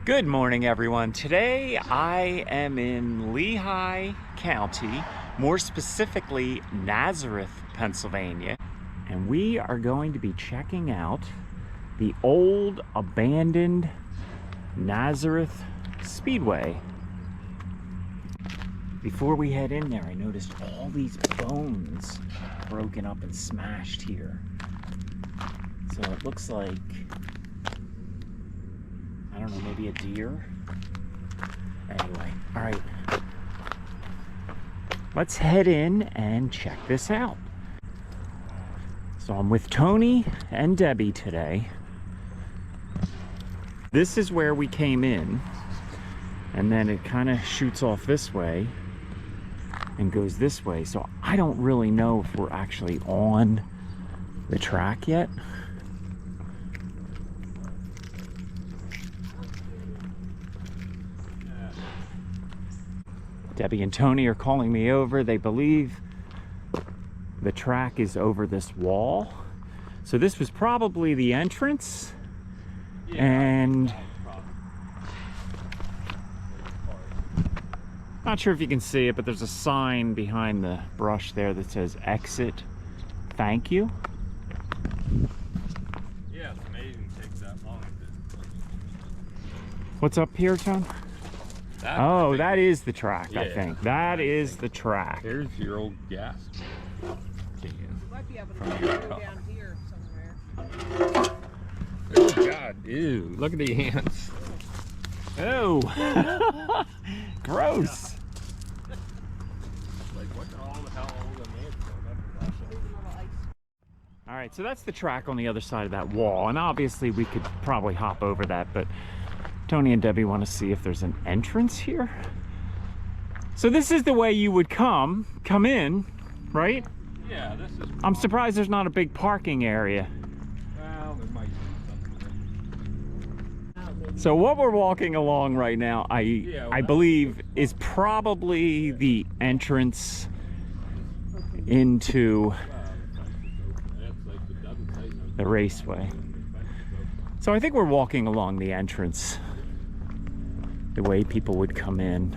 Good morning, everyone. Today I am in Lehigh County, more specifically Nazareth, Pennsylvania, and we are going to be checking out the old abandoned Nazareth Speedway. Before we head in there, I noticed all these bones broken up and smashed here. So it looks like, I don't know, maybe a deer? Anyway, all right. Let's head in and check this out. So I'm with Tony and Debbie today. This is where we came in, and then it kind of shoots off this way and goes this way. So I don't really know if we're actually on the track yet. Debbie and Tony are calling me over. They believe the track is over this wall. So this was probably the entrance. And not sure if you can see it, but there's a sign behind the brush there that says exit, thank you. Yeah, it's amazing it takes that long. What's up here, Tom? Oh, that is the track, yeah. I think. That is the track. There's your old gas. You might be able to go down here somewhere. Oh, God. Ew. Look at the ants. Oh. Gross. Like, what the hell all the ants are? All right, so that's the track on the other side of that wall. And obviously, we could probably hop over that, but Tony and Debbie want to see if there's an entrance here. So this is the way you would come in, right? Yeah, this is... I'm surprised there's not a big parking area. Well, there might be something. So what we're walking along right now, I believe, is probably the entrance into the raceway. So I think we're walking along the entrance, the way people would come in.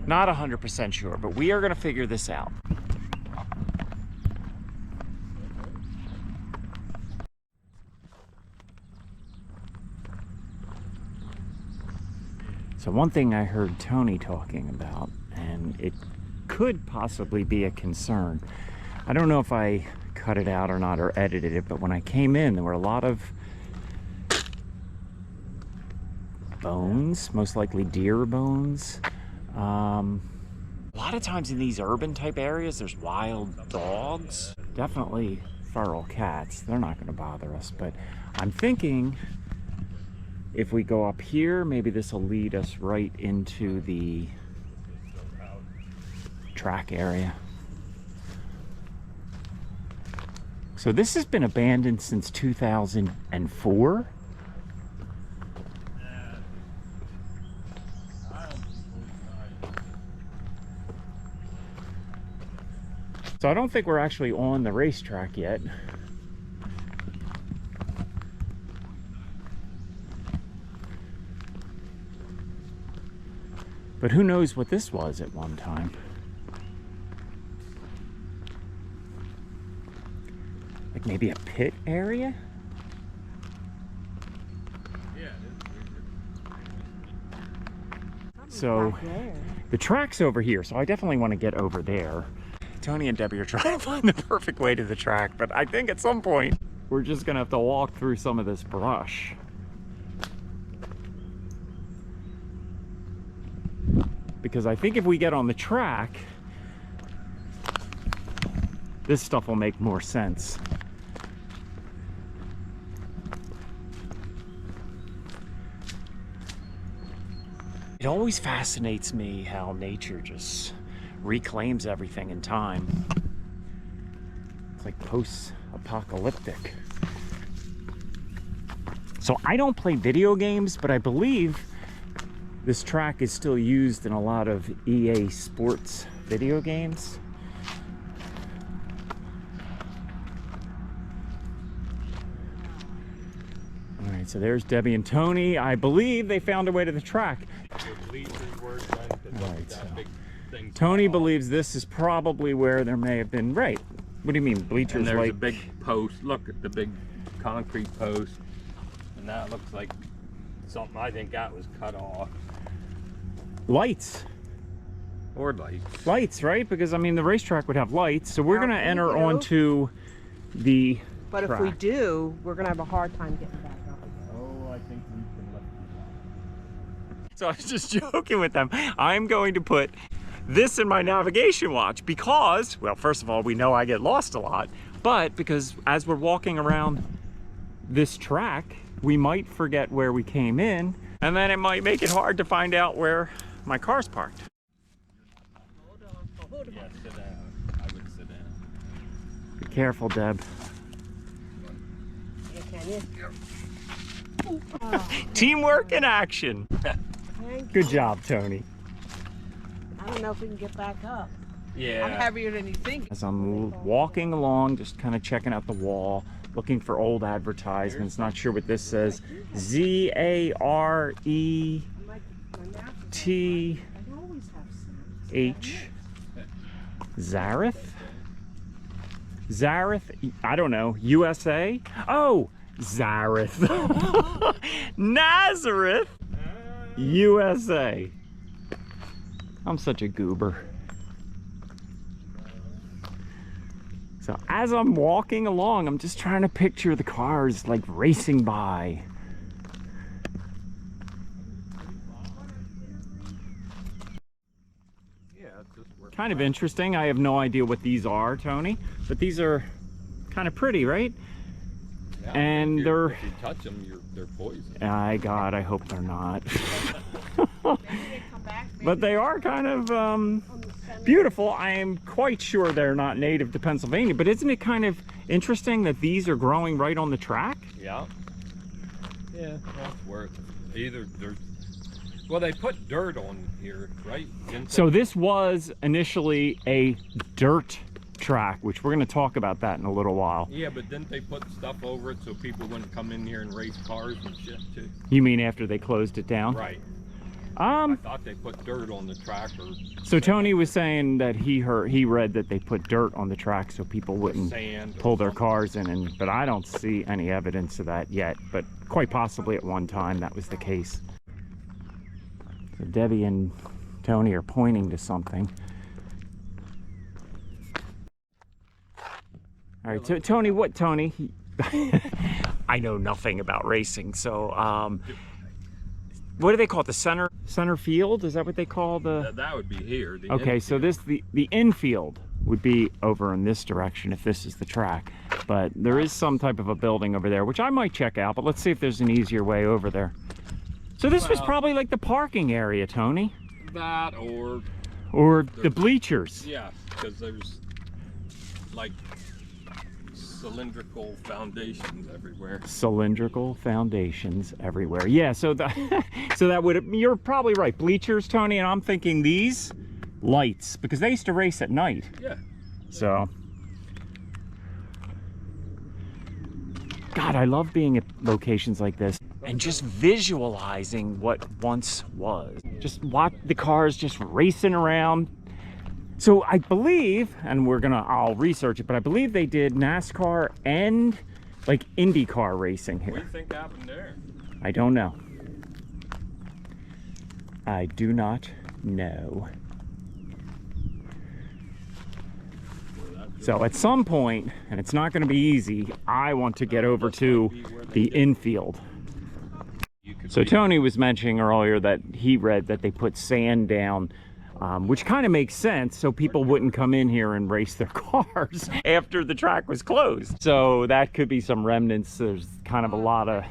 Not 100% sure, but we are going to figure this out. So one thing I heard Tony talking about, and it could possibly be a concern. I don't know if I cut it out or not, or edited it, but when I came in, there were a lot of bones, most likely deer bones. A lot of times in these urban type areas, there's wild dogs, definitely feral cats. They're not going to bother us, but I'm thinking if we go up here, maybe this will lead us right into the track area. So this has been abandoned since 2004. So I don't think we're actually on the racetrack yet. But who knows what this was at one time. Like maybe a pit area? Yeah, it is. So the track's over here, so I definitely want to get over there. Tony and Debbie are trying to find the perfect way to the track, but I think at some point we're just gonna have to walk through some of this brush. Because I think if we get on the track, this stuff will make more sense. It always fascinates me how nature just reclaims everything in time. It's like post-apocalyptic. So I don't play video games, but I believe this track is still used in a lot of EA Sports video games. right, so there's Debbie and Tony. I believe they found a way to the track. Right, so Tony believes this is probably where there may have been, right. What do you mean, bleachers? And there's like a big post. Look at the big concrete post. And that looks like something I think that was cut off. lights. Or lights. Lights, right? Because I mean the racetrack would have lights. So we're Now, gonna we enter do. onto the But track. if we do, we're gonna have a hard time getting back up again. Oh, I think we can let So I was just joking with them. I'm going to put this in my navigation watch because, well, first of all, we know I get lost a lot, but because as we're walking around this track, we might forget where we came in, and then it might make it hard to find out where my car's parked. Hold on. Yeah, sit down. I would sit down. Be careful, Deb. Yeah, can you? Teamwork in action. Thank Good you. job, Tony. I don't know if we can get back up. Yeah. I'm heavier than you think. As I'm walking along, just kind of checking out the wall, looking for old advertisements, not sure what this says. Z-A-R-E-T-H. I always have snacks. Zareth? Zareth? I don't know. USA? Oh, Zareth. Nazareth, USA. I'm such a goober. So as I'm walking along, I'm just trying to picture the cars like racing by. Yeah, it's just working. Kind of interesting. I have no idea what these are, Tony, but these are kind of pretty, right? Yeah, And if they're... if you touch them, they're poison. God, I hope they're not. Maybe they come back. But they are kind of beautiful. I am quite sure they're not native to Pennsylvania, but isn't it kind of interesting that these are growing right on the track? Yeah. Yeah, that's worth it. Either there's... Well, they put dirt on here, right? Didn't So this was initially a dirt track, which we're going to talk about that in a little while. they? Yeah, but didn't they put stuff over it so people wouldn't come in here and race cars and shit too? You mean after they closed it down? Right. I Um, thought they put dirt on the track or so Tony was saying that he read that they put dirt on the track so people wouldn't sand. or pull their something. cars in, but I don't see any evidence of that yet, but quite possibly at one time that was the case. So Debbie and Tony are pointing to something. All right, Tony, what, Tony? I know nothing about racing, so what do they call it? The center field? Is that what they call the? That would be here. The Okay, so infield. this the infield would be over in this direction if this is the track, but there is some type of a building over there which I might check out, but let's see if there's an easier way over there. So this was Well- probably like the parking area, Tony, That or or the bleachers. yeah, because there's like cylindrical foundations everywhere. Cylindrical foundations everywhere. Yeah, so so that would, you're probably right, bleachers, Tony, and I'm thinking these lights because they used to race at night. Yeah. So, God, I love being at locations like this and just visualizing what once was. Just watch the cars just racing around. So I believe, and I'll research it, but I believe they did NASCAR and like IndyCar racing What do here. you think happened there? I don't know. I do not know. So at some point, and it's not going to be easy, I want to get over to the infield. You could So be- Tony was mentioning earlier that he read that they put sand down, which kind of makes sense, so people wouldn't come in here and race their cars after the track was closed. So that could be some remnants. There's kind of a lot of,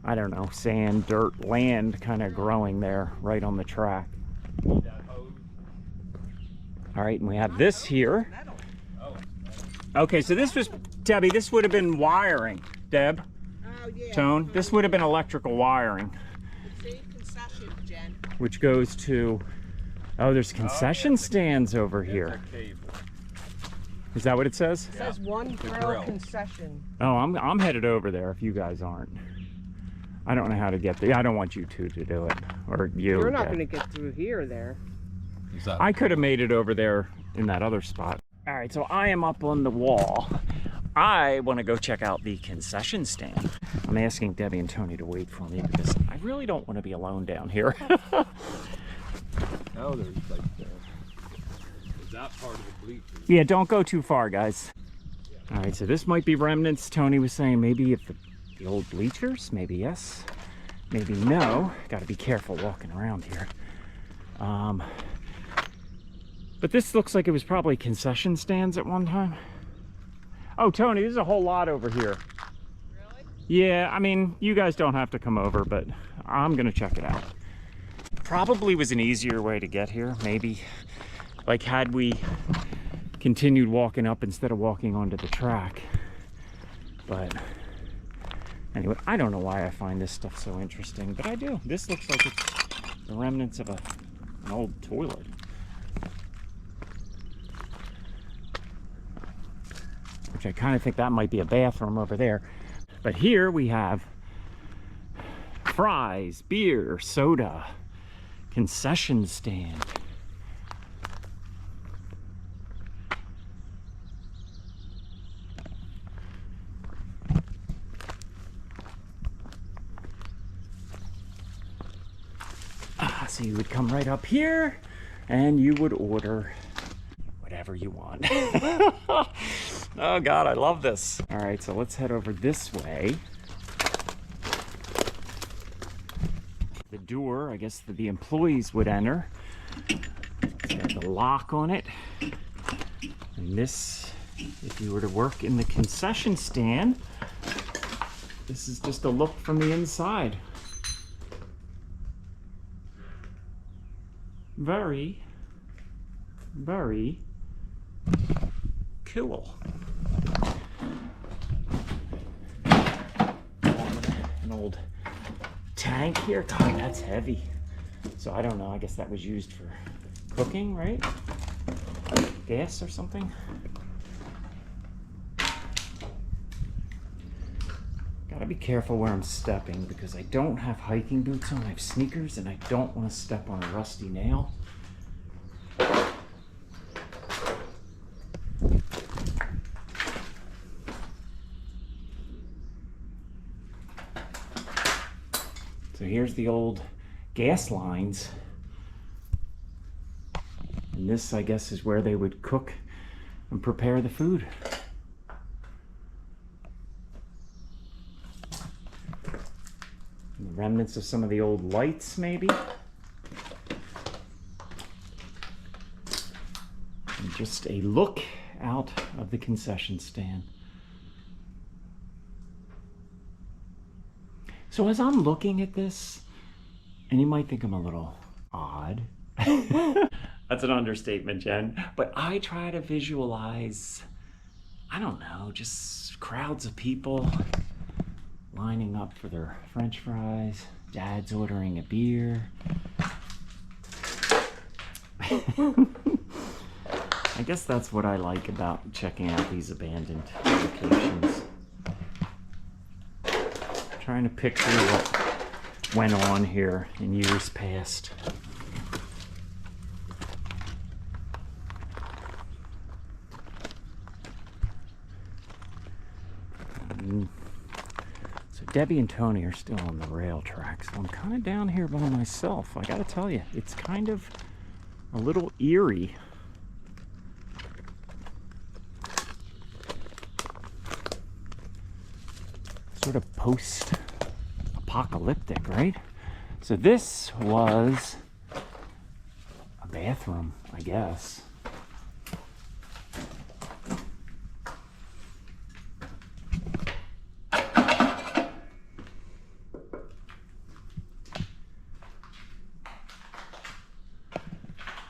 I don't know, sand, dirt, land kind of growing there right on the track. All right, and we have this here. Okay, so this was, Debbie, this would have been wiring. Deb, Oh, yeah. Tone, this would have been electrical wiring, See, concession, Jen. which goes to, oh, there's concession stands over It's here. a cable. Is that what it says? It says one The grill grill. concession. Oh, I'm headed over there if you guys aren't. I don't know how to get there. I don't want you two to do it, or you. You're not Dad. going to get through here there. I could have made it over there in that other spot. All right, so I am up on the wall. I want to go check out the concession stand. I'm asking Debbie and Tony to wait for me because I really don't want to be alone down here. Oh, there's like that part of the bleachers. Yeah, don't go too far, guys. All right, so this might be remnants. Tony was saying maybe if the old bleachers, maybe yes, maybe no. Got to be careful walking around here. But this looks like it was probably concession stands at one time. Oh, Tony, there's a whole lot over here. Really? Yeah, I mean, you guys don't have to come over, but I'm gonna check it out. Probably was an easier way to get here, maybe. Like had we continued walking up instead of walking onto the track. But anyway, I don't know why I find this stuff so interesting, but I do. This looks like it's the remnants of an old toilet. Which I kind of think that might be a bathroom over there. But here we have fries, beer, soda, concession stand. So you would come right up here and you would order whatever you want. Oh God, I love this. All right, so let's head over this way. The door, I guess the employees would enter. It's got the lock on it. And this, if you were to work in the concession stand, this is just a look from the inside. Very, very cool. An old tank here. God, that's heavy. So I don't know. I guess that was used for cooking, right? Gas or something. Gotta be careful where I'm stepping because I don't have hiking boots on. I have sneakers and I don't want to step on a rusty nail. So here's the old gas lines. And this, I guess, is where they would cook and prepare the food. And the remnants of some of the old lights, maybe. And just a look out of the concession stand. So as I'm looking at this, and you might think I'm a little odd. That's an understatement, Jen. But I try to visualize, I don't know, just crowds of people lining up for their French fries. Dad's ordering a beer. I guess that's what I like about checking out these abandoned locations. Trying to picture what went on here in years past. So Debbie and Tony are still on the rail track, so I'm kind of down here by myself. I gotta tell you, it's kind of a little eerie. Sort of post-apocalyptic, right? So this was a bathroom, I guess.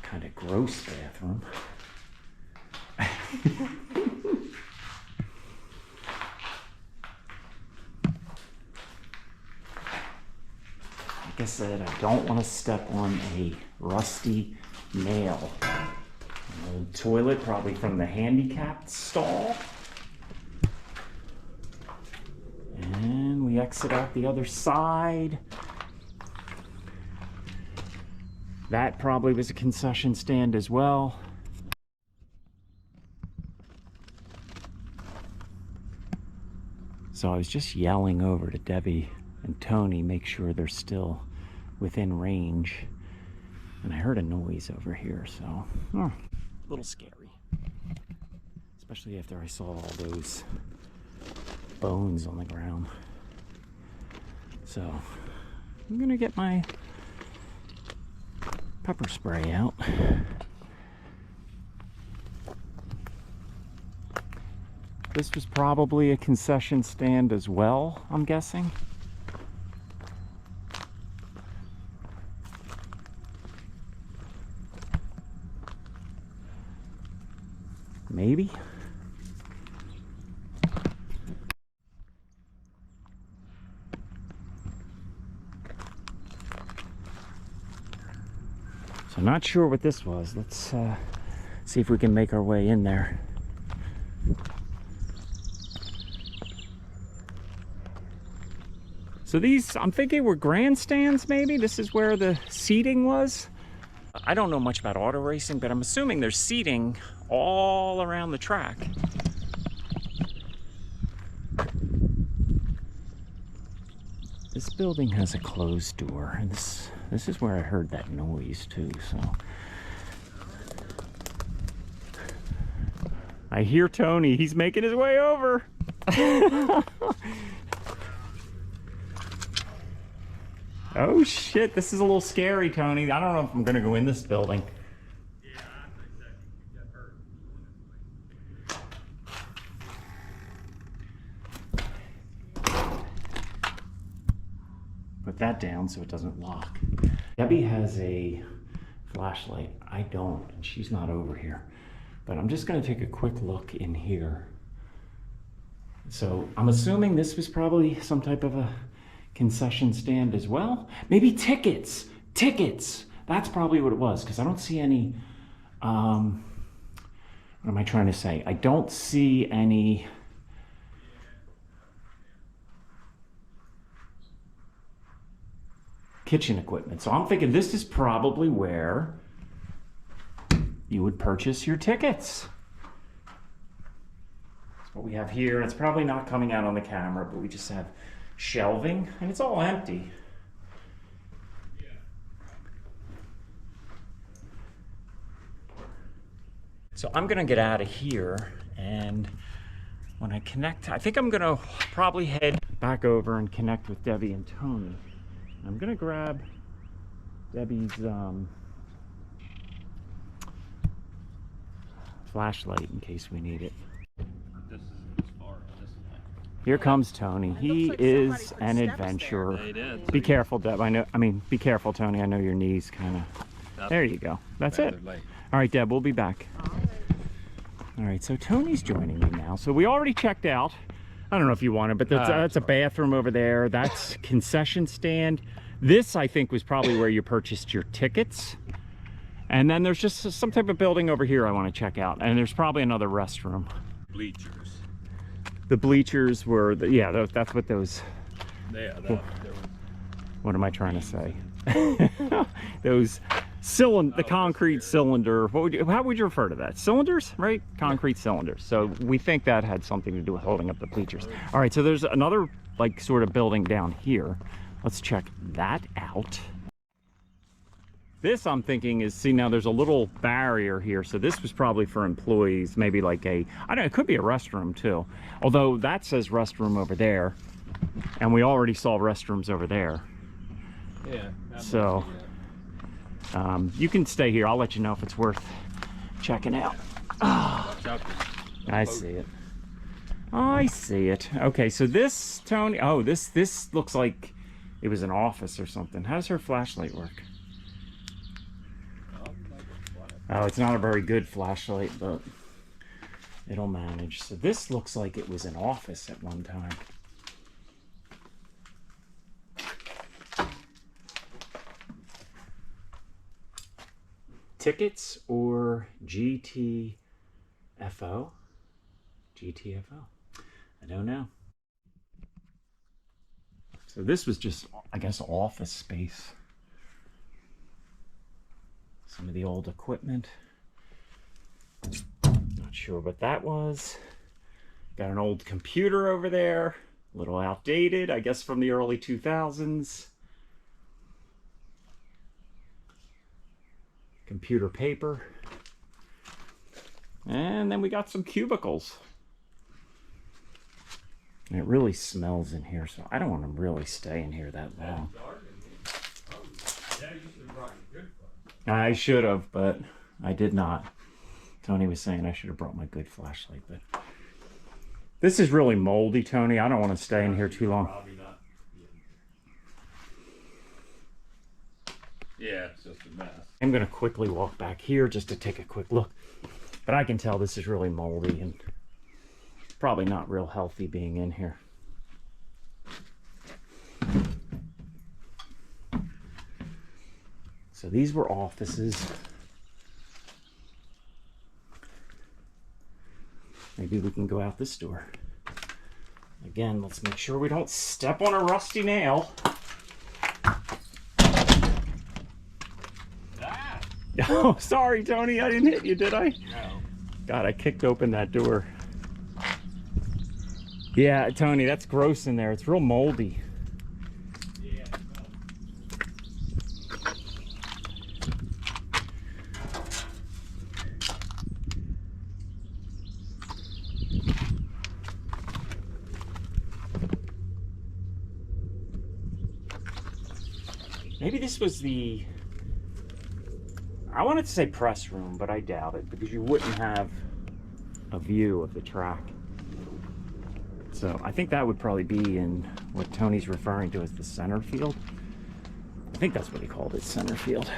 Kind of gross bathroom. Like I said, I don't want to step on a rusty nail. An old toilet, probably from the handicapped stall. And we exit out the other side. That probably was a concession stand as well. So I was just yelling over to Debbie and Tony, make sure they're still within range. And I heard a noise over here, so a little scary. Especially after I saw all those bones on the ground. So I'm gonna get my pepper spray out. This was probably a concession stand as well, I'm guessing. Maybe. So I'm not sure what this was. Let's see if we can make our way in there. So these, I'm thinking, were grandstands maybe? This is where the seating was? I don't know much about auto racing, but I'm assuming there's seating all around the track. This building has a closed door, and this is where I heard that noise too, so. I hear Tony, he's making his way over. Oh shit, this is a little scary, Tony. I don't know if I'm gonna go in this building. Yeah, I think that you got hurt. Put that down so it doesn't lock. Debbie has a flashlight. I don't, and she's not over here. But I'm just gonna take a quick look in here. So I'm assuming this was probably some type of a concession stand as well. Maybe tickets. That's probably what it was, because I don't see any, what am I trying to say? I don't see any kitchen equipment. So I'm thinking this is probably where you would purchase your tickets. That's what we have here. It's probably not coming out on the camera, but we just have shelving, and it's all empty. So I'm gonna get out of here, and when I connect, I think I'm gonna probably head back over and connect with Debbie and Tony. I'm gonna grab Debbie's flashlight in case we need it. This is as far as this way. Here comes Tony. He like is somebody put an steps adventurer. They did. Be careful, Deb. Be careful, Tony. I know your knees kind of. There you go. That's it. Late. All right, Deb, we'll be back. All right, so Tony's joining me now. So we already checked out. I don't know if you want it, but that's a bathroom over there. That's concession stand. This, I think, was probably where you purchased your tickets. And then there's just some type of building over here I want to check out. And there's probably another restroom. Bleachers. The bleachers were, yeah, that's what those, Yeah, what am I trying to say? Those the concrete cylinder, how would you refer to that? Cylinders, right? Concrete cylinders. So we think that had something to do with holding up the bleachers. All right, so there's another like sort of building down here. Let's check that out. This, I'm thinking, is, see, now there's a little barrier here, so this was probably for employees, maybe like I don't know, it could be a restroom too. Although that says restroom over there, and we already saw restrooms over there. Yeah. So, you can stay here. I'll let you know if it's worth checking out. Oh, I see it. I see it. Okay, so this, Tony, oh, this looks like it was an office or something. How does her flashlight work? Oh, it's not a very good flashlight, but it'll manage. So this looks like it was an office at one time. Tickets or GTFO? GTFO? I don't know. So this was just, I guess, office space. Some of the old equipment. Not sure what that was. Got an old computer over there. A little outdated, I guess from the early 2000s. Computer paper. And then we got some cubicles. And it really smells in here, so I don't want to really stay in here that long. I should have, but I did not. Tony was saying I should have brought my good flashlight, but this is really moldy, Tony. I don't want to stay in here too long. Yeah, it's just a mess. I'm going to quickly walk back here just to take a quick look. But I can tell this is really moldy and probably not real healthy being in here. So these were offices. Maybe we can go out this door. Again, let's make sure we don't step on a rusty nail. Ah! Oh, sorry, Tony. I didn't hit you, did I? No. God, I kicked open that door. Yeah, Tony, that's gross in there. It's real moldy. Yeah. Maybe this was the... I wanted to say press room, but I doubt it because you wouldn't have a view of the track. So I think that would probably be in what Tony's referring to as the center field. I think that's what he called it, center field.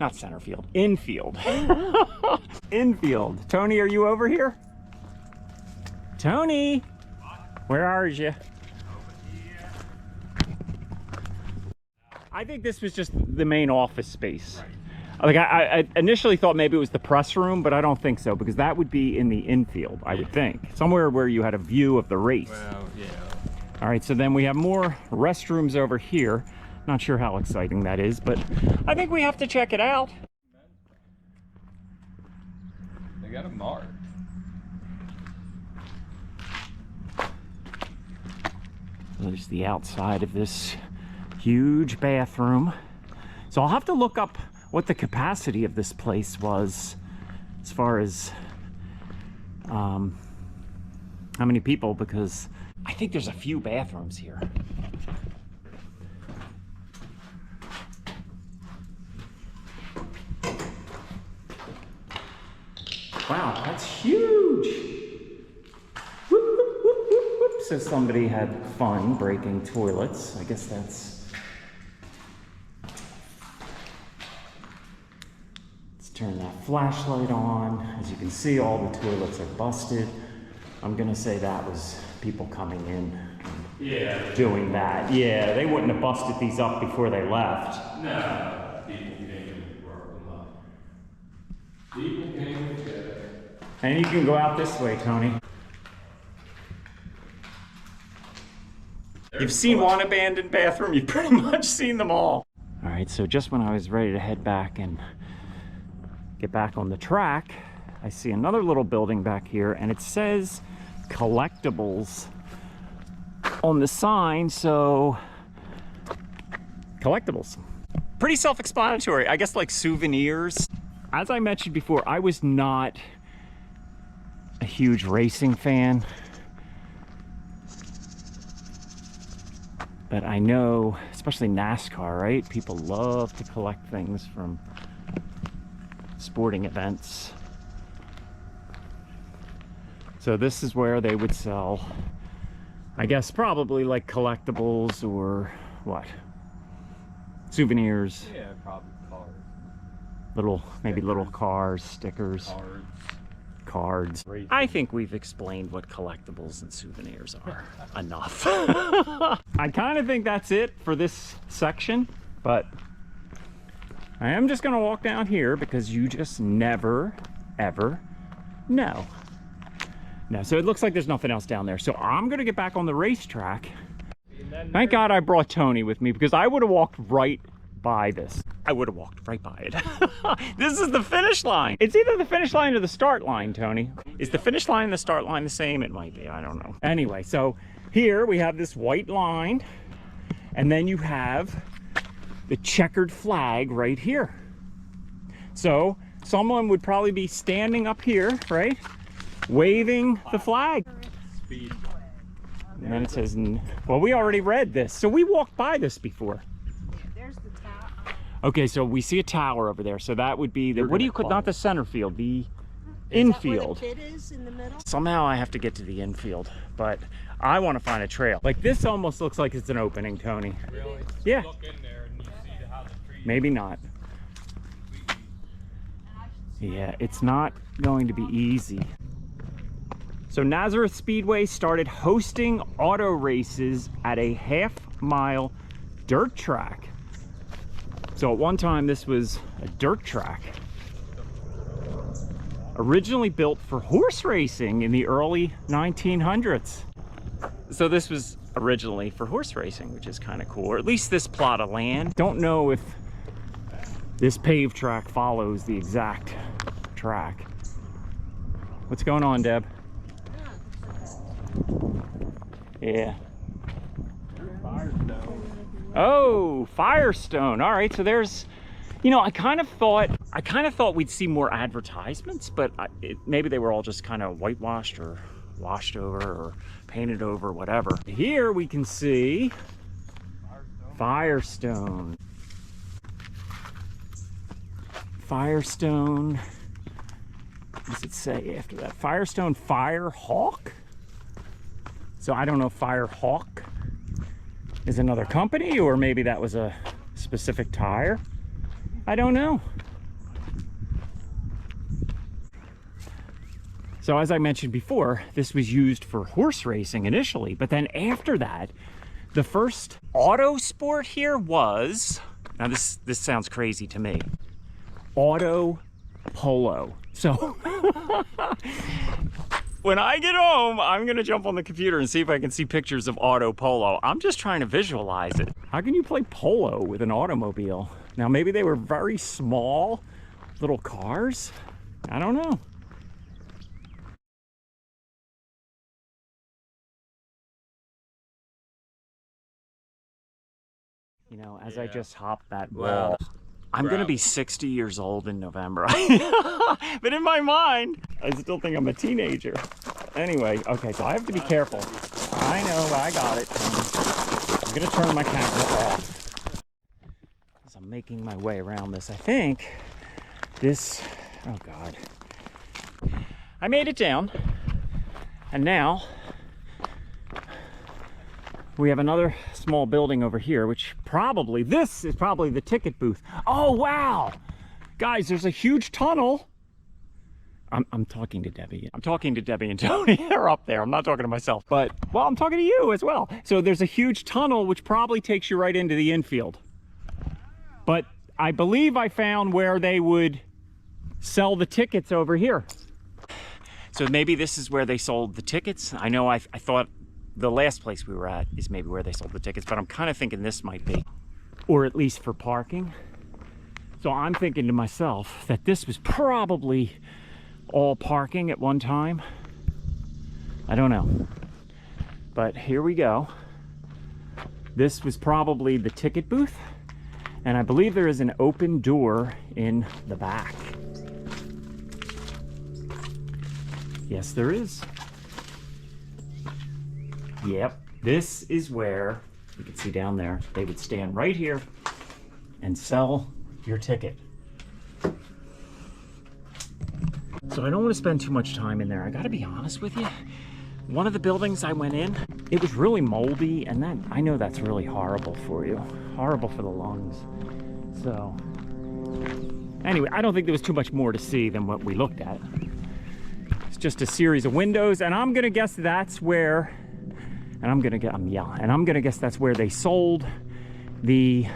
Not center field, infield. Infield. Tony, are you over here? Tony, where are you? I think this was just the main office space. Like I initially thought maybe it was the press room, but I don't think so because that would be in the infield, I would think. Somewhere where you had a view of the race. Well, yeah. All right, so then we have more restrooms over here. Not sure how exciting that is, but I think we have to check it out. They got a mark. There's the outside of this huge bathroom. So I'll have to look up what the capacity of this place was as far as how many people, because I think there's a few bathrooms here. Wow, that's huge. Whoop, whoop, whoop, whoop, whoop. So somebody had fun breaking toilets. I guess that's... Turn that flashlight on. As you can see, all the toilets are busted. I'm gonna say that was people coming in and doing that. Yeah, they wouldn't have busted these up before they left. No, people came and broke them up. People came and did it. And you can go out this way, Tony. You've seen one abandoned bathroom, you've pretty much seen them all. All right, so just when I was ready to head back and get back on the track, I see another little building back here and it says collectibles on the sign, so collectibles. Pretty self-explanatory, I guess, like souvenirs. As I mentioned before, I was not a huge racing fan, but I know, especially NASCAR, right? People love to collect things from sporting events. So this is where they would sell, I guess, probably like collectibles or what? Souvenirs. Yeah, probably cars. Little, maybe little cars, stickers, cards. I think we've explained what collectibles and souvenirs are enough. I kind of think that's it for this section, but I am just gonna walk down here because you just never, ever know. No, so it looks like there's nothing else down there. So I'm gonna get back on the racetrack. Thank God I brought Tony with me, because I would have walked right by this. I would have walked right by it. This is the finish line. It's either the finish line or the start line, Tony. Is the finish line and the start line the same? It might be, I don't know. Anyway, so here we have this white line, and then you have the checkered flag right here. So someone would probably be standing up here, right? Waving the flag. Speedway. And then it says, well, we already read this. So we walked by this before. There's the tower. Okay, so we see a tower over there. So that would be the, what do you call, not the center field, the infield. Is that where the pit is in the middle? Somehow I have to get to the infield, but I want to find a trail. Like this almost looks like it's an opening, Tony. Really? Yeah. Look in there and you see how the trees. Maybe not. Yeah, it's not going to be easy. So Nazareth Speedway started hosting auto races at a half-mile dirt track. So at one time this was a dirt track. Originally built for horse racing in the early 1900s. So this was originally for horse racing, which is kind of cool, or at least this plot of land. Don't know if this paved track follows the exact track. What's going on, Deb? Yeah. Firestone. Oh, Firestone. All right, so there's, you know, I kind of thought we'd see more advertisements, but maybe they were all just kind of whitewashed or washed over or painted over, whatever. Here we can see Firestone. Firestone. What does it say after that? Firestone Firehawk? So I don't know if Firehawk is another company, or maybe that was a specific tire. I don't know. So as I mentioned before, this was used for horse racing initially, but then after that, the first auto sport here was, now this sounds crazy to me, auto polo. So when I get home, I'm gonna jump on the computer and see if I can see pictures of auto polo. I'm just trying to visualize it. How can you play polo with an automobile? Now maybe they were very small little cars. I don't know. You know, as I just hopped that wall, I'm gonna be 60 years old in November. But in my mind, I still think I'm a teenager. Anyway, okay, so I have to be careful. I know, I got it. I'm gonna turn my camera off as I'm making my way around this. I think this, oh God. I made it down, and now we have another small building over here, which probably, this is probably the ticket booth. Oh, wow. Guys, there's a huge tunnel. I'm talking to Debbie. I'm talking to Debbie and Tony. They're up there. I'm not talking to myself, but, well, I'm talking to you as well. So there's a huge tunnel, which probably takes you right into the infield. But I believe I found where they would sell the tickets over here. So maybe this is where they sold the tickets. I know I thought the last place we were at is maybe where they sold the tickets, but I'm kind of thinking this might be, or at least for parking. So I'm thinking to myself that this was probably all parking at one time. I don't know, but here we go. This was probably the ticket booth, and I believe there is an open door in the back. Yes, there is. Yep, this is where, you can see down there, they would stand right here and sell your ticket. So I don't want to spend too much time in there. I gotta be honest with you. One of the buildings I went in, it was really moldy, and that, I know that's really horrible for you. Horrible for the lungs. So, anyway, I don't think there was too much more to see than what we looked at. It's just a series of windows, and I'm gonna guess that's where, and I'm gonna guess that's where they sold the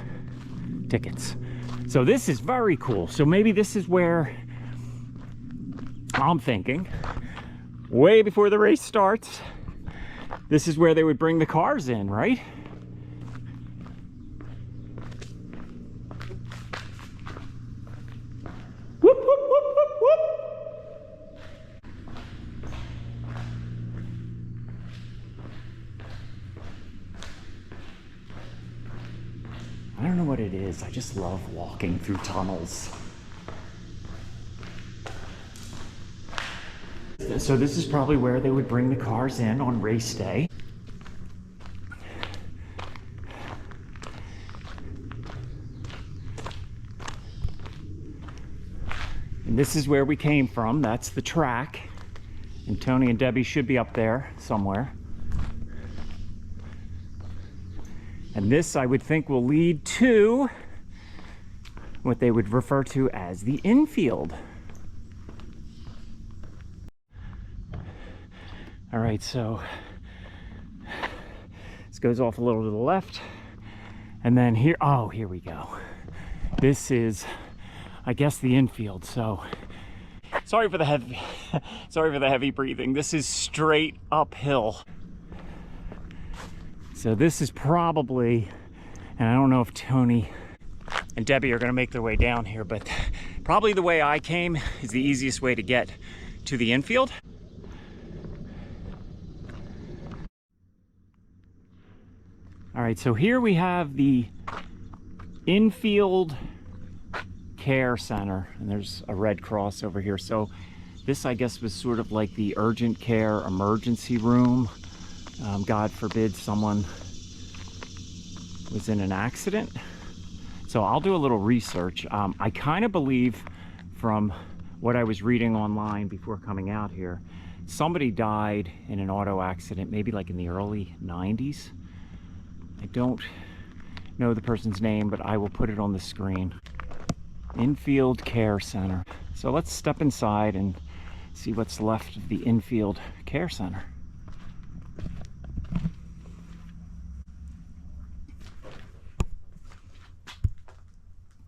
tickets. So this is very cool. So maybe this is where, I'm thinking, way before the race starts, this is where they would bring the cars in, right? what it is. I just love walking through tunnels. So this is probably where they would bring the cars in on race day. And this is where we came from. That's the track. And Tony and Debbie should be up there somewhere. And this, I would think, will lead to what they would refer to as the infield. All right, so this goes off a little to the left. And then here, oh, here we go. This is, I guess, the infield. So sorry for the heavy breathing. This is straight uphill. So this is probably, and I don't know if Tony and Debbie are gonna make their way down here, but probably the way I came is the easiest way to get to the infield. All right, so here we have the Infield Care Center, and there's a red cross over here. So this, I guess, was sort of like the urgent care emergency room. God forbid someone was in an accident. So I'll do a little research. I kind of believe from what I was reading online before coming out here, somebody died in an auto accident, maybe like in the early 90s. I don't know the person's name, but I will put it on the screen. Infield Care Center. So let's step inside and see what's left of the Infield Care Center.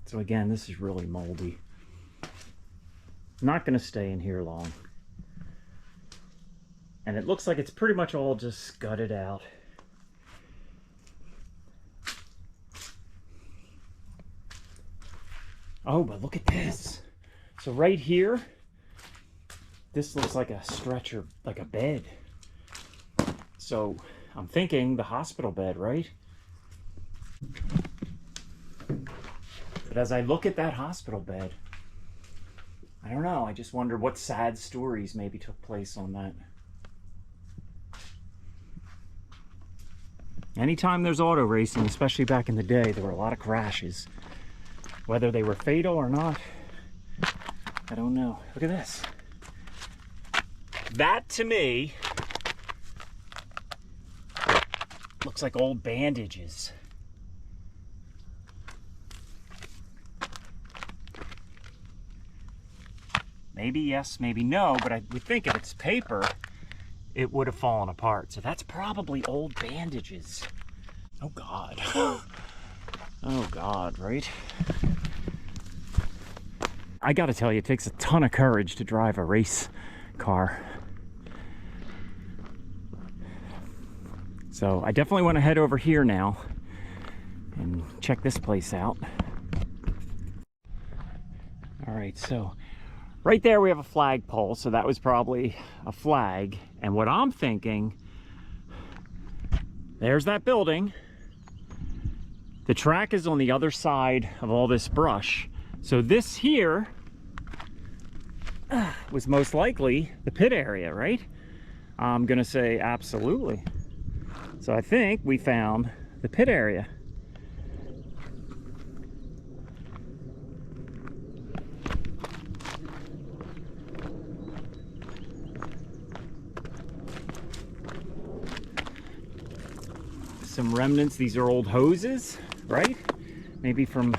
So again, this is really moldy. I'm not going to stay in here long. And it looks like it's pretty much all just gutted out. Oh, but look at this. So right here, this looks like a stretcher, like a bed. So I'm thinking the hospital bed, right? But as I look at that hospital bed, I don't know, I just wonder what sad stories maybe took place on that. Anytime there's auto racing, especially back in the day, there were a lot of crashes. Whether they were fatal or not, I don't know. Look at this. That, to me, looks like old bandages. Maybe yes, maybe no, but I would think if it's paper, it would have fallen apart. So that's probably old bandages. Oh God. Oh God, right? I gotta tell you, it takes a ton of courage to drive a race car. So I definitely want to head over here now and check this place out. All right, so right there we have a flagpole, so that was probably a flag. And what I'm thinking, there's that building. The track is on the other side of all this brush. So this here was most likely the pit area, right? I'm gonna say absolutely. So I think we found the pit area. Some remnants, these are old hoses, right? Maybe from,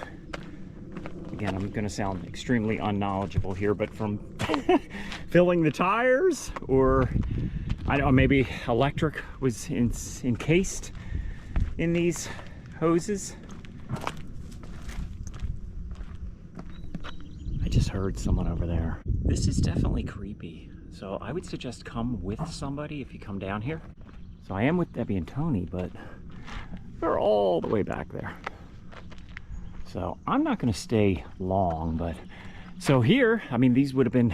again, I'm gonna sound extremely unknowledgeable here, but from filling the tires, or I don't know, maybe electric was encased in these hoses. I just heard someone over there. This is definitely creepy. So I would suggest come with somebody if you come down here. So I am with Debbie and Tony, but they're all the way back there. So I'm not gonna stay long, but so here, I mean, these would have been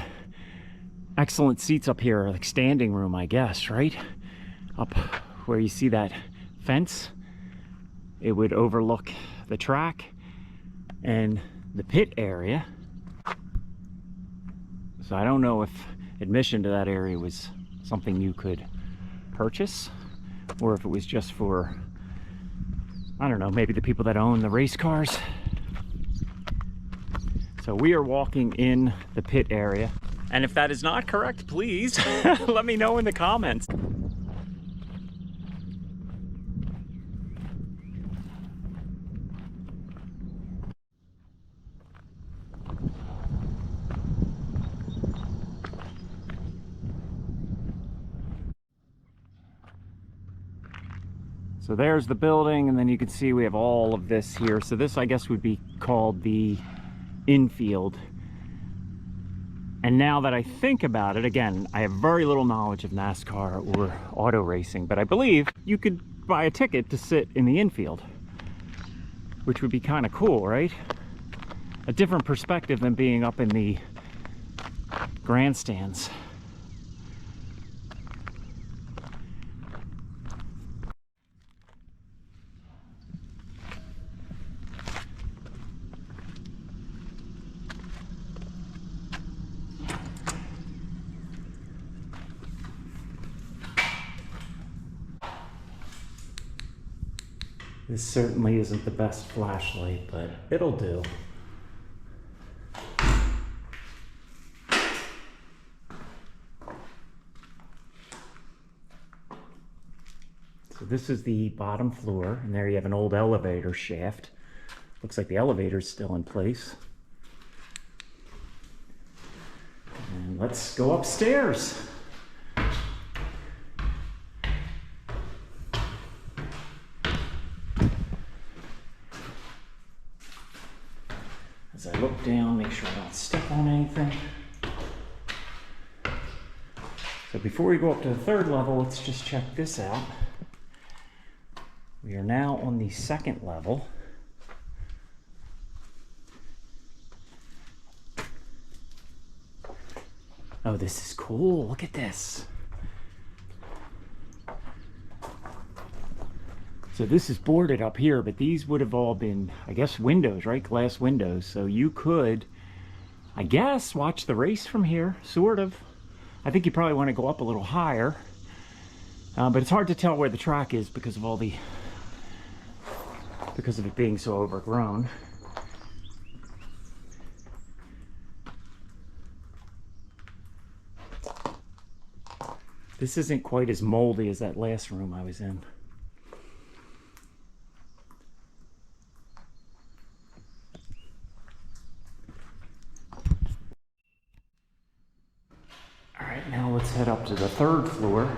excellent seats up here, like standing room, I guess, right? Up where you see that fence, it would overlook the track. and the pit area. So I don't know if admission to that area was something you could purchase, or if it was just for, I don't know, maybe the people that own the race cars. So we are walking in the pit area. And if that is not correct, please let me know in the comments. So there's the building, and then you can see we have all of this here. So this, I guess, would be called the Infield. And now that I think about it, again, I have very little knowledge of NASCAR or auto racing, but I believe you could buy a ticket to sit in the infield, which would be kind of cool, right? A different perspective than being up in the grandstands. This certainly isn't the best flashlight, but it'll do. So this is the bottom floor, and there you have an old elevator shaft. Looks like the elevator's still in place. And let's go upstairs. As I look down, make sure I don't step on anything. So before we go up to the third level, let's just check this out. We are now on the second level. Oh, this is cool. Look at this. So this is boarded up here, but these would have all been, I guess, windows, right? Glass windows. So you could, I guess, watch the race from here, sort of. I think you probably want to go up a little higher, but it's hard to tell where the track is because of all the, because of it being so overgrown. This isn't quite as moldy as that last room I was in. Now let's head up to the third floor.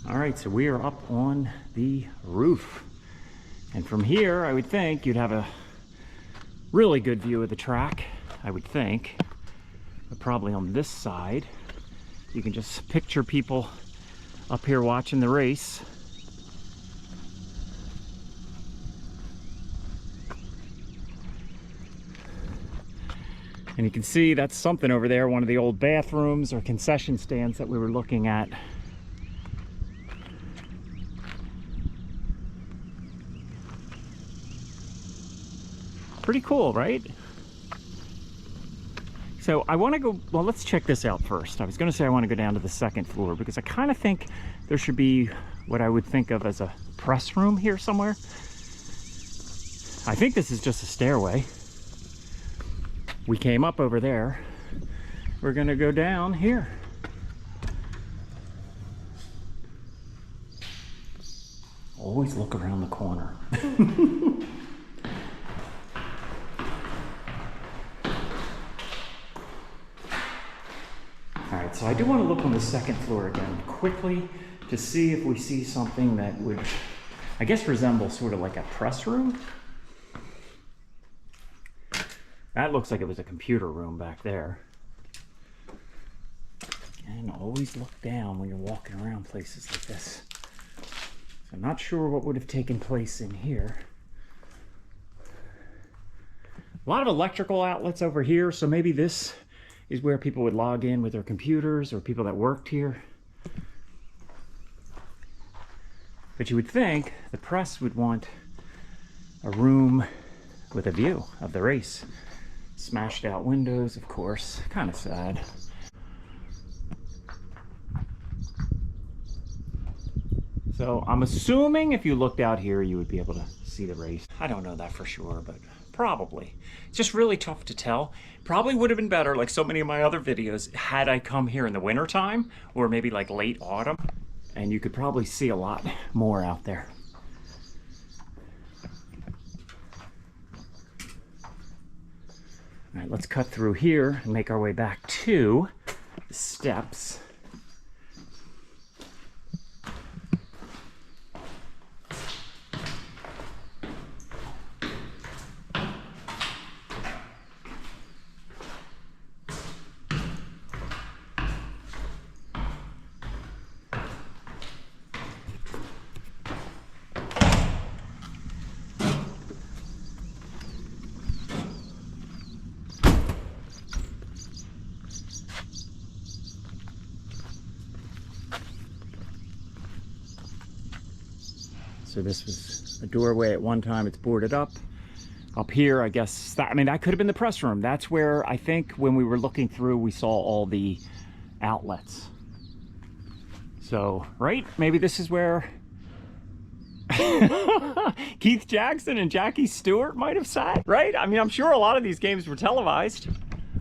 All right, so we are up on the roof. And from here, I would think you'd have a really good view of the track, I would think. But probably on this side, you can just picture people up here watching the race. And you can see that's something over there, one of the old bathrooms or concession stands that we were looking at. Pretty cool, right? So I want to go, well, let's check this out first. I was going to say I want to go down to the second floor because I kind of think there should be what I would think of as a press room here somewhere. I think this is just a stairway. We came up over there. We're gonna go down here. Always look around the corner. All right, so I do want to look on the second floor again quickly to see if we see something that would, I guess, resemble sort of like a press room. That looks like it was a computer room back there. And always look down when you're walking around places like this. So I'm not sure what would have taken place in here. A lot of electrical outlets over here, so maybe this is where people would log in with their computers or people that worked here. But you would think the press would want a room with a view of the race. Smashed out windows, of course. Kind of sad. So I'm assuming if you looked out here, you would be able to see the race. I don't know that for sure, but probably. It's just really tough to tell. Probably would have been better, like so many of my other videos, had I come here in the winter time or maybe like late autumn, and you could probably see a lot more out there. All right, let's cut through here and make our way back to the steps. So this was a doorway at one time. It's boarded up. Up here, I guess, that could have been the press room. That's where I think when we were looking through, we saw all the outlets. So, right? Maybe this is where Keith Jackson and Jackie Stewart might have sat, right? I mean, I'm sure a lot of these games were televised.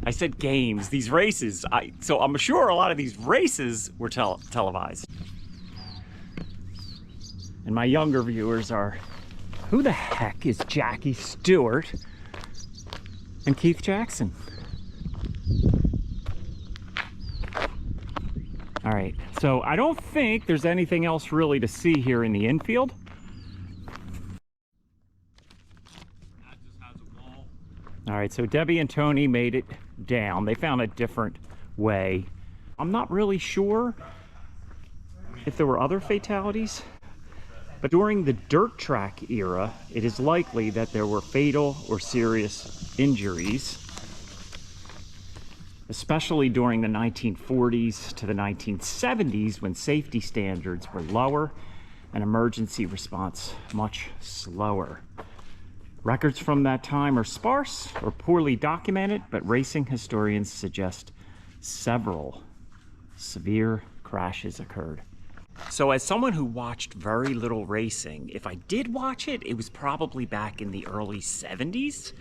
I said games, these races. So I'm sure a lot of these races were televised. And my younger viewers are, who the heck is Jackie Stewart and Keith Jackson? All right, so I don't think there's anything else really to see here in the infield. That just has a wall. All right, so Debbie and Tony made it down. They found a different way. I'm not really sure if there were other fatalities. But during the dirt track era, it is likely that there were fatal or serious injuries, especially during the 1940s to the 1970s when safety standards were lower and emergency response much slower. Records from that time are sparse or poorly documented, but racing historians suggest several severe crashes occurred. So as someone who watched very little racing, if I did watch it, it was probably back in the early 70s.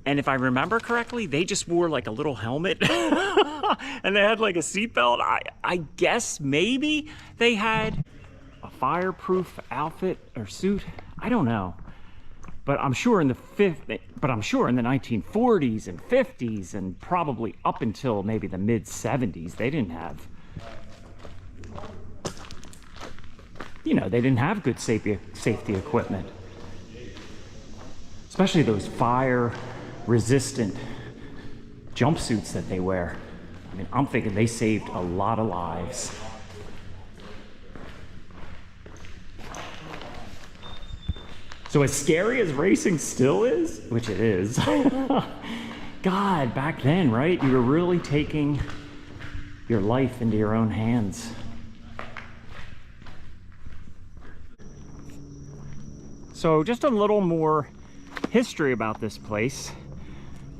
And if I remember correctly, they just wore like a little helmet and they had like a seatbelt. I guess maybe they had a fireproof outfit or suit. I don't know. But I'm sure in the 1940s and 50s and probably up until maybe the mid 70s, they didn't have, they didn't have good safety equipment, especially those fire-resistant jumpsuits that they wear. I mean, I'm thinking they saved a lot of lives. So as scary as racing still is, which it is, God, back then, right? You were really taking your life into your own hands. So just a little more history about this place.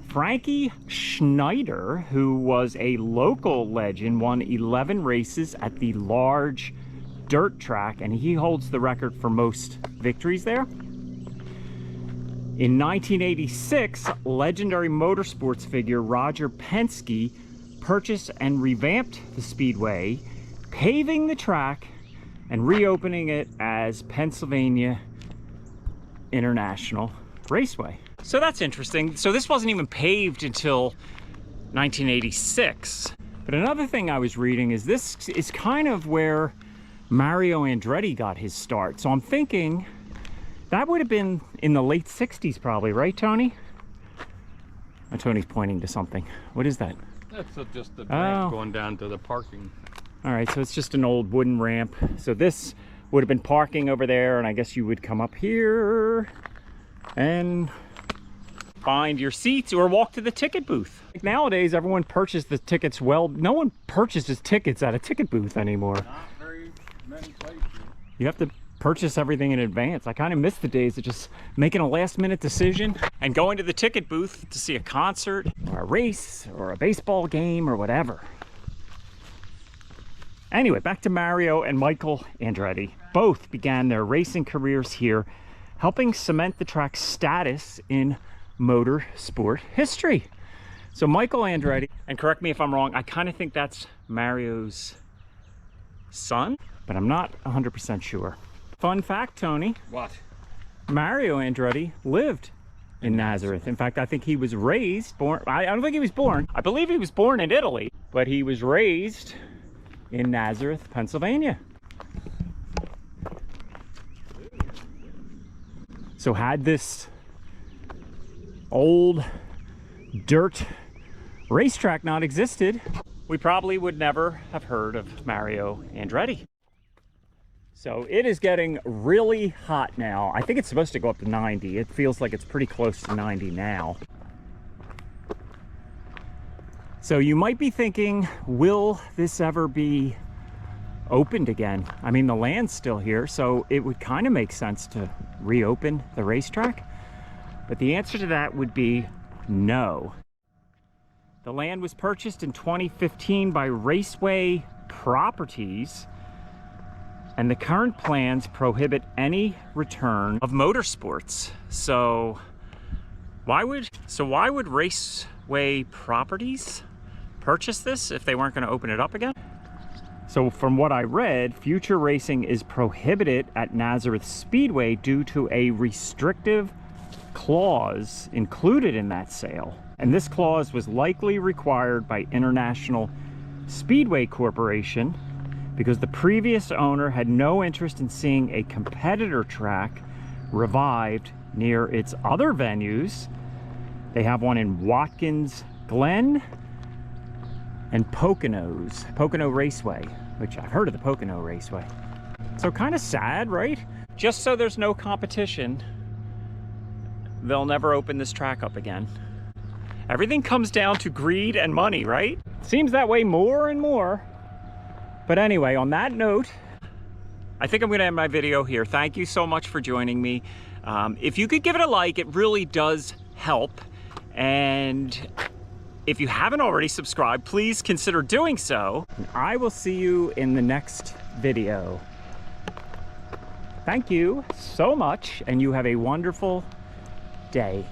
Frankie Schneider, who was a local legend, won 11 races at the large dirt track, and he holds the record for most victories there. In 1986, legendary motorsports figure Roger Penske purchased and revamped the speedway, paving the track and reopening it as Pennsylvania International Raceway. So that's interesting. So this wasn't even paved until 1986. But another thing I was reading is this is kind of where Mario Andretti got his start. So I'm thinking that would have been in the late 60s probably, right, Tony? Oh, Tony's pointing to something. What is that? That's just the ramp going down to the parking. All right, so it's just an old wooden ramp. So this would have been parking over there, and I guess you would come up here and find your seats or walk to the ticket booth. Like nowadays, everyone purchases the tickets. Well, no one purchases tickets at a ticket booth anymore. Not very many places. You have to purchase everything in advance. I kind of miss the days of just making a last minute decision and going to the ticket booth to see a concert or a race or a baseball game or whatever. Anyway, back to Mario and Michael Andretti. Both began their racing careers here, helping cement the track's status in motorsport history. So Michael Andretti, and correct me if I'm wrong, I kind of think that's Mario's son, but I'm not 100% sure. Fun fact, Tony. What? Mario Andretti lived in Nazareth. In fact, I think he was raised, I don't think he was born. I believe he was born in Italy, but he was raised in Nazareth, Pennsylvania. So had this old dirt racetrack not existed, we probably would never have heard of Mario Andretti. So it is getting really hot now. I think it's supposed to go up to 90. It feels like it's pretty close to 90 now. So you might be thinking, will this ever be opened again? I mean, the land's still here, so it would kind of make sense to reopen the racetrack. But the answer to that would be no. The land was purchased in 2015 by Raceway Properties, and the current plans prohibit any return of motorsports. So why would Raceway Properties purchase this if they weren't going to open it up again? So from what I read, future racing is prohibited at Nazareth Speedway due to a restrictive clause included in that sale. And this clause was likely required by International Speedway Corporation because the previous owner had no interest in seeing a competitor track revived near its other venues. They have one in Watkins Glen and Pocono Raceway, which I've heard of the Pocono Raceway. So kind of sad, right? Just so there's no competition, they'll never open this track up again. Everything comes down to greed and money, right? Seems that way more and more. But anyway, on that note, I think I'm gonna end my video here. Thank you so much for joining me. If you could give it a like, it really does help. And if you haven't already subscribed, please consider doing so. I will see you in the next video. Thank you so much, and you have a wonderful day.